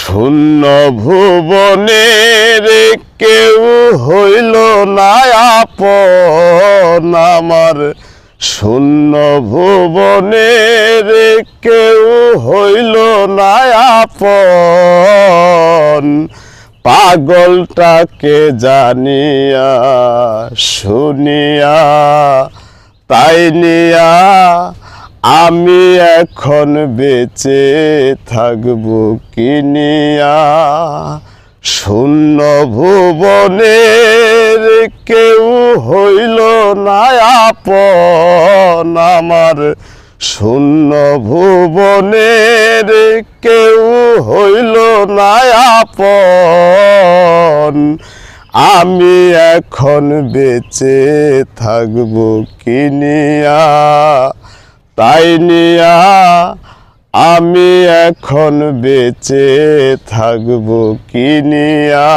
শূন্য ভুবনের কেউ হইল না আপন আমার, শূন্য ভুবনের কেউ হইল না আপন। পাগলটাকে জানিয়া শুনিয়া তাই নিয়া আমি এখন বেঁচে থাকবো কিনিয়া। শূন্য ভুবনের কেউ হইল না আপন আমার, শূন্য ভুবনের কেউ হইল না আপন। আমি এখন বেঁচে থাকবো কিনিয়া তাই নিয়া আমি এখন বেঁচে থাকবো কিনিয়া।